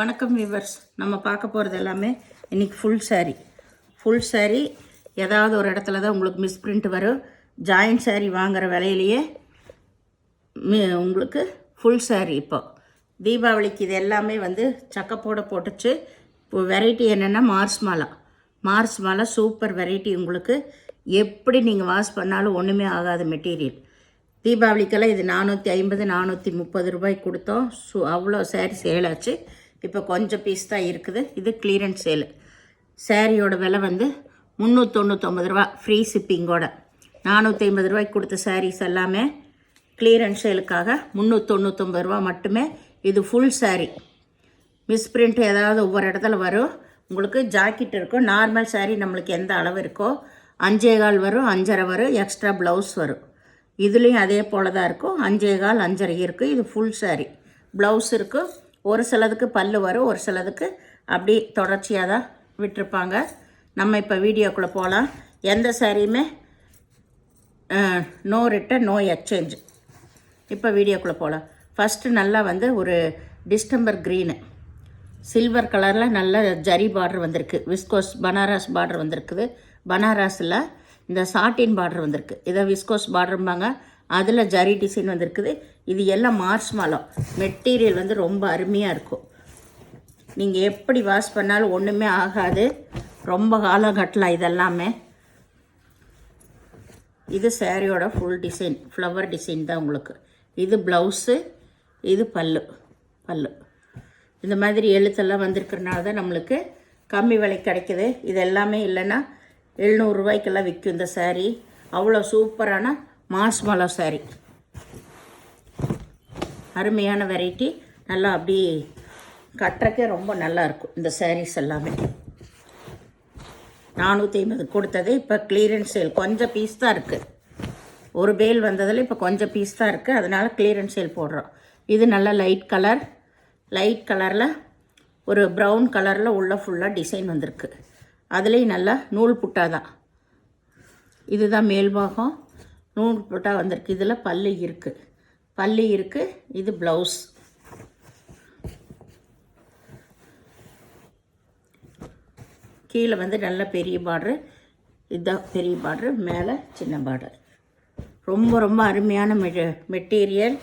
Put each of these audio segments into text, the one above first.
வணக்கம் வியூவர்ஸ். நம்ம பார்க்க போகிறது எல்லாமே இன்றைக்கி ஃபுல் saree ஏதாவது ஒரு இடத்துல தான் உங்களுக்கு மிஸ்பிரிண்ட் வரும். ஜாயின்ட் saree வாங்குகிற விலையிலேயே உங்களுக்கு ஃபுல் saree. இப்போ தீபாவளிக்கு இது எல்லாமே வந்து சக்கப்போட போட்டுச்சு. இப்போ வெரைட்டி என்னென்னா மார்ஸ் மாலா சூப்பர் வெரைட்டி. உங்களுக்கு எப்படி நீங்கள் வாஷ் பண்ணாலும் ஒன்றுமே ஆகாத மெட்டீரியல். தீபாவளிக்கெல்லாம் இது 450 430 ரூபாய்க்கு கொடுத்தோம். அவ்வளோ saree சேல் ஆச்சு. இப்போ கொஞ்சம் பீஸ் தான் இருக்குது. இது கிளியரன்ஸ் சேலு. சாரியோட விலை வந்து 399 ரூபா ஃப்ரீ ஷிப்பிங்கோட. 450 ரூபாய்க்கு கொடுத்த சாரீஸ் எல்லாமே கிளியரன்ஸ் சேலுக்காக 399 ரூபா மட்டுமே. இது ஃபுல் saree. மிஸ்பிரிண்ட் ஏதாவது ஒவ்வொரு இடத்துல வரும். உங்களுக்கு ஜாக்கெட் இருக்கும். நார்மல் saree நம்மளுக்கு எந்த அளவு இருக்கோ 5.25 வரும், 5.5 வரும், எக்ஸ்ட்ரா ப்ளவுஸ் வரும். இதுலேயும் அதே போல் தான் இருக்கும். 5.25 5.5 இருக்குது. இது ஃபுல் saree. ப்ளவுஸ் இருக்கும். ஒரு சிலதுக்கு பல்லு வரும், ஒரு சிலதுக்கு அப்படி தொடர்ச்சியாக தான் விட்டுருப்பாங்க. நம்ம இப்போ வீடியோக்குள்ளே போகலாம். எந்த சாரியுமே நோ ரிட்டன் நோ எக்ஸ்சேஞ்ச். இப்போ வீடியோக்குள்ளே போகலாம். ஃபஸ்ட்டு நல்லா வந்து ஒரு டிஸ்டம்பர் க்ரீனு சில்வர் கலரில் நல்ல ஜரி பார்டர் வந்திருக்கு. விஸ்கோஸ் பனாரஸ் பார்டர் வந்திருக்குது. பனாரஸில் இந்த சாட்டின் பார்டர் வந்திருக்கு. இதை விஸ்கோஸ் பார்டரும்பாங்க. அதில் ஜரி டிசைன் வந்திருக்குது. இது எல்லாம் மார்ஸ் மாலா மெட்டீரியல் வந்து ரொம்ப அருமையாக இருக்கும். நீங்கள் எப்படி வாஷ் பண்ணாலும் ஒன்றுமே ஆகாது. ரொம்ப காலம் கட்டலாம் இதெல்லாமே. இது சாரியோட ஃபுல் டிசைன், ஃப்ளவர் டிசைன் தான் உங்களுக்கு. இது ப்ளவுஸு, இது பல்லு. இந்த மாதிரி எழுத்தெல்லாம் வந்திருக்கிறனால தான் நம்மளுக்கு கம்மி விலைக்கு கிடைக்கிது. இது எல்லாமே இல்லைன்னா 700 ரூபாய்க்கெல்லாம் விற்கும் இந்த saree. அவ்வளோ சூப்பரான மார்ஸ் மாலா saree. அருமையான வெரைட்டி. நல்லா அப்படி கட்டுறக்கே ரொம்ப நல்லாயிருக்கும் இந்த sarees எல்லாமே. 450 கொடுத்தது. இப்போ கிளியரன்ஸ் சேல் கொஞ்சம் பீஸ் தான் இருக்குது. ஒரு பேல் வந்ததில் இப்போ கொஞ்சம் பீஸ் தான் இருக்குது. அதனால் கிளியரன்ஸ் சேல் போடுறோம். இது நல்ல லைட் கலரில் ஒரு ப்ரௌன் கலரில் உள்ள ஃபுல்லாக டிசைன் வந்திருக்கு. அதுலேயும் நல்லா நூல் புட்டா தான். இதுதான் மேல்பாகம். நூல் புட்டா வந்திருக்கு. இதில் பல்லு இருக்குது. இது ப்ளவுஸ். கீழே வந்து நல்ல பெரிய பார்டரு. இதுதான் பெரிய பார்டரு. மேலே சின்ன பார்டர். ரொம்ப அருமையான மெட்டீரியல்.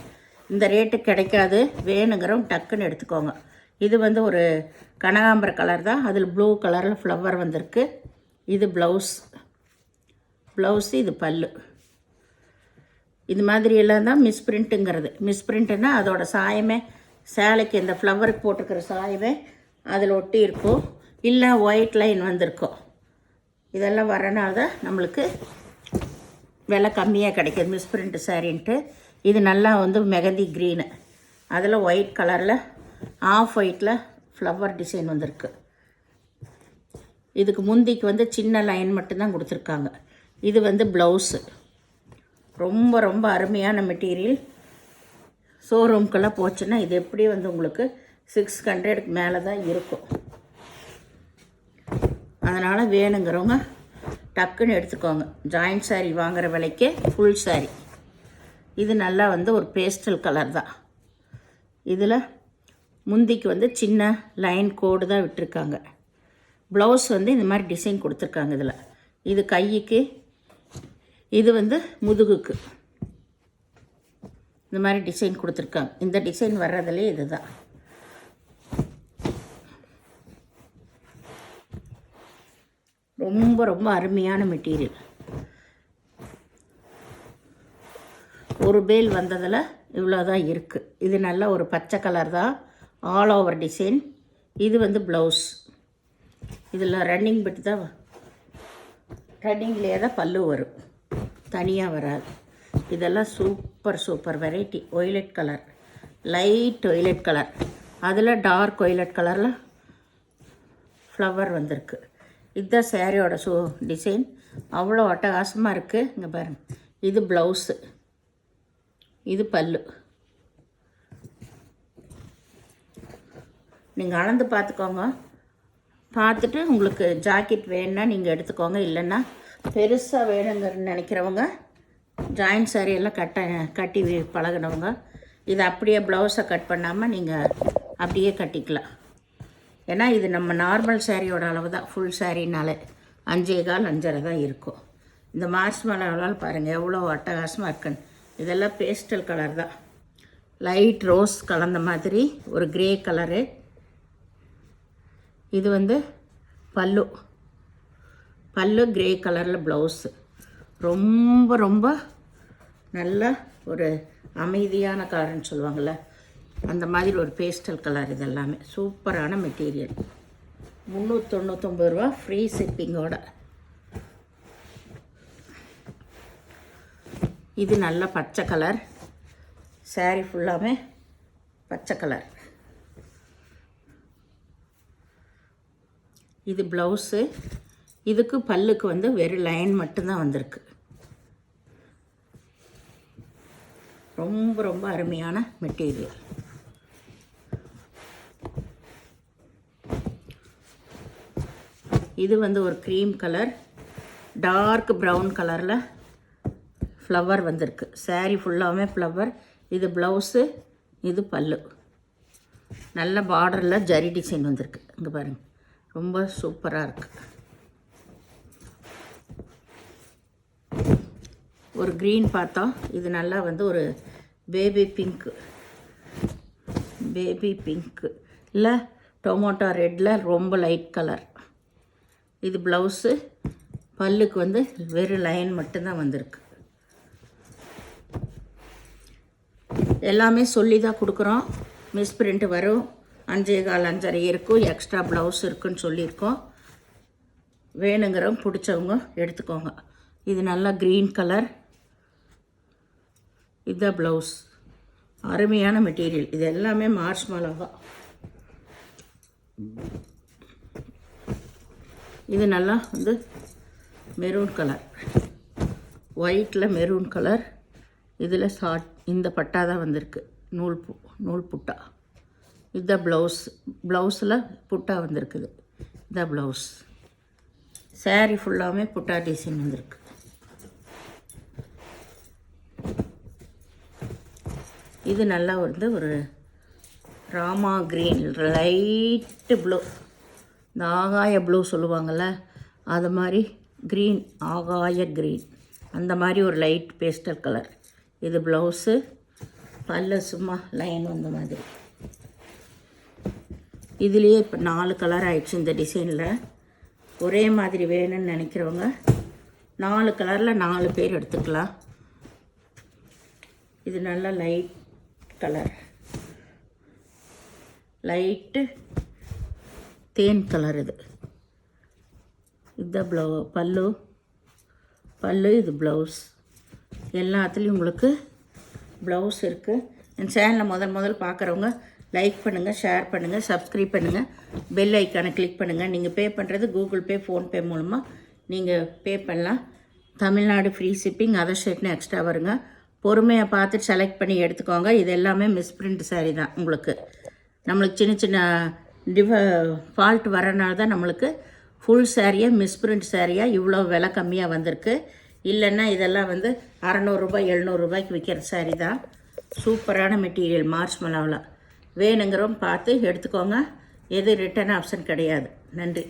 இந்த ரேட்டு கிடைக்காது. வேணுங்கிறவங்க டக்குன்னு எடுத்துக்கோங்க. இது வந்து ஒரு கனகாம்பர கலர் தான். அதில் ப்ளூ கலரில் ஃப்ளவர் வந்திருக்கு. இது ப்ளவுஸு, இது பல்லு. இது மாதிரியெல்லாம் தான் மிஸ்பிரிண்ட்டுங்கிறது. மிஸ்பிரிண்ட்டுன்னா அதோட சாயமே சேலைக்கு இந்த ஃப்ளவருக்கு போட்டிருக்கிற சாயமே அதில் ஒட்டி இருக்கும். இல்லை ஒயிட் லைன் வந்திருக்கும். இதெல்லாம் வரனால தான் நம்மளுக்கு விலை கம்மியாக கிடைக்கிது மிஸ்பிரிண்ட் சாரின்ட்டு. இது நல்லா வந்து மெகந்தி க்ரீனு. அதில் ஒயிட் கலரில் ஆஃப் ஒயிட்டில் ஃப்ளவர் டிசைன் வந்திருக்கு. இதுக்கு முந்திக்கு வந்து சின்ன லைன் மட்டும்தான் கொடுத்துருக்காங்க. இது வந்து ப்ளவுஸு. ரொம்ப அருமையான மெட்டீரியல். ஷோரூம்க்கெல்லாம் போச்சுன்னா இது எப்படி வந்து உங்களுக்கு 600க்கு மேலே தான் இருக்கும். அதனால் வேணுங்கிறவங்க டக்குன்னு எடுத்துக்கோங்க. ஜாயிண்ட் saree வாங்குகிற விலைக்கே ஃபுல் saree. இது நல்லா வந்து ஒரு பேஸ்டல் கலர் தான். இதில் முந்திக்கு வந்து சின்ன லைன் கோடு தான் விட்டுருக்காங்க. ப்ளவுஸ் வந்து இந்த மாதிரி டிசைன் கொடுத்துருக்காங்க. இதில் இது கைக்கு, இது வந்து முதுகுக்கு இந்த மாதிரி டிசைன் கொடுத்துருக்காங்க. இந்த டிசைன் வர்றதுலே இது தான். ரொம்ப அருமையான மெட்டீரியல். ஒரு பேல் வந்ததில் இவ்வளோ தான் இருக்குது. இது நல்ல ஒரு பச்சை கலர் தான். All over design. இது வந்து ப்ளவுஸ். இதில் ரன்னிங் பிட்டு தான், ரன்னிங்லேயே தான் பல்லு வரும், தனியாக வராது. இதெல்லாம் super variety. Violet colour, light violet colour, அதில் டார்க் ஒய்லெட் கலரில் ஃப்ளவர் வந்திருக்கு. இதுதான் சேரீயோட டிசைன். அவ்வளோ அட்டகாசமாக இருக்குது. இங்கே பாருங்கள். இது ப்ளவுஸு, இது பல்லு. நீங்கள் அளந்து பார்த்துக்கோங்க. பார்த்துட்டு உங்களுக்கு ஜாக்கெட் வேணுன்னா நீங்கள் எடுத்துக்கோங்க. இல்லைன்னா பெருசாக வேணுங்கன்னு நினைக்கிறவங்க ஜாயிண்ட் சாரியெல்லாம் கட்டி பழகினவங்க இதை அப்படியே ப்ளவுஸை கட் பண்ணாமல் நீங்கள் அப்படியே கட்டிக்கலாம். ஏன்னா இது நம்ம நார்மல் சாரியோட அளவு தான். ஃபுல் சாரினாலே 5.25 5.5 தான் இருக்கும். இந்த மார்ச் மலரால் பாருங்கள் எவ்வளோ அட்டகாசமாக இருக்குன்னு. இதெல்லாம் பேஸ்டல் கலர் தான், லைட் ரோஸ் கலந்த மாதிரி ஒரு கிரே கலரு. இது வந்து பல்லு கிரே கலரில் ப்ளவுஸு. ரொம்ப ரொம்ப நல்ல ஒரு அமைதியான கலர்னு சொல்லுவாங்கள்ல, அந்த மாதிரி ஒரு பேஸ்டல் கலர். இது எல்லாமே சூப்பரான மெட்டீரியல். 399 ரூபா ஃப்ரீ ஷிப்பிங்கோட. இது நல்ல பச்சை கலர், சாரீ ஃபுல்லாமே பச்சை கலர். இது ப்ளவுஸு. இதுக்கு பல்லுக்கு வந்து வெறும் லைன் மட்டும்தான் வந்திருக்கு. ரொம்ப ரொம்ப அருமையான மெட்டீரியல். இது வந்து ஒரு க்ரீம் கலர், டார்க் ப்ரௌன் கலரில் ஃப்ளவர் வந்திருக்கு. சாரீ ஃபுல்லாகவே ஃப்ளவர். இது ப்ளவுஸு, இது பல்லு. நல்ல பார்டரில் ஜரி டிசைன் வந்திருக்கு. இங்கே பாருங்கள், ரொம்ப சூப்பராக இருக்குது. ஒரு க்ரீன் பார்த்தோம். இது நல்லா வந்து ஒரு பேபி பிங்க்கு இல்லை டொமேட்டோ ரெட்டில் ரொம்ப லைட் கலர். இது ப்ளவுஸு. பல்லுக்கு வந்து வெறும் லைன் மட்டும்தான் வந்திருக்கு. எல்லாமே சொல்லி தான் கொடுக்குறோம். மிஸ் பிரிண்ட் வரும், 5.25 5.5 இருக்கும், எக்ஸ்ட்ரா ப்ளவுஸ் இருக்குன்னு சொல்லியிருக்கோம். வேணுங்கிறவங்க பிடிச்சவங்க எடுத்துக்கோங்க. இது நல்லா க்ரீன் கலர். இதுதான் ப்ளவுஸ். அருமையான மெட்டீரியல். இது எல்லாமே மார்ச் மலர். இது நல்லா வந்து மெரூன் கலர், ஒயிட்டில் மெரூன் கலர். இதில் இந்த பட்டா தான் வந்திருக்கு, நூல் புட்டா. இதுதான் ப்ளவுஸ். ப்ளவுஸில் புட்டா வந்திருக்குது. இதுதான் ப்ளவுஸ். சாரீ ஃபுல்லாமே புட்டா டிசைன் வந்திருக்கு. இது நல்லா வந்து ஒரு ராமா க்ரீன், லைட்டு ப்ளூ, இந்த ஆகாய ப்ளூ சொல்லுவாங்கள்ல, அது மாதிரி க்ரீன், ஆகாய க்ரீன், அந்த மாதிரி ஒரு லைட் பேஸ்டல் கலர். இது ப்ளவுஸு. பல்ல சும்மா லைன் வந்த மாதிரி. இதுலேயே இப்போ 4 கலர் ஆயிடுச்சு. இந்த டிசைனில் ஒரே மாதிரி வேணும்னு நினைக்கிறவங்க 4 கலரில் 4 பேர் எடுத்துக்கலாம். இது நல்லா லைட் கலர், லைட்டு தேன் கலர். இதுதான் பல்லு, இது ப்ளவுஸ். எல்லாத்துலேயும் உங்களுக்கு ப்ளவுஸ் இருக்குது. என் சேனலை முதல் பார்க்குறவங்க லைக் பண்ணுங்கள், ஷேர் பண்ணுங்கள், சப்ஸ்கிரைப் பண்ணுங்கள், பெல் ஐக்கானை கிளிக் பண்ணுங்கள். நீங்கள் பே பண்ணுறது கூகுள் பே, ஃபோன்பே மூலமாக நீங்கள் பே பண்ணலாம். தமிழ்நாடு ஃப்ரீ ஷிப்பிங், அதர் ஸ்டேட்னு எக்ஸ்ட்ரா வருங்க. பொறுமையாக பார்த்துட்டு செலக்ட் பண்ணி எடுத்துக்கோங்க. இது எல்லாமே மிஸ் பிரிண்ட் சாரீ தான். உங்களுக்கு நம்மளுக்கு சின்ன ஃபால்ட் வரனால தான் நம்மளுக்கு ஃபுல் சாரியாக மிஸ் பிரிண்ட் சாரியாக இவ்வளோ விலை கம்மியாக வந்திருக்கு. இல்லைன்னா இதெல்லாம் வந்து 600 ரூபாய் 700 ரூபாய்க்கு விற்கிற சாரீ தான். சூப்பரான மெட்டீரியல். மார்ச் மலாவில் வேணுங்கிறோம் பார்த்து எடுத்துக்கோங்க. எது ரிட்டர்ன் ஆப்ஷன் கிடையாது. நன்றி.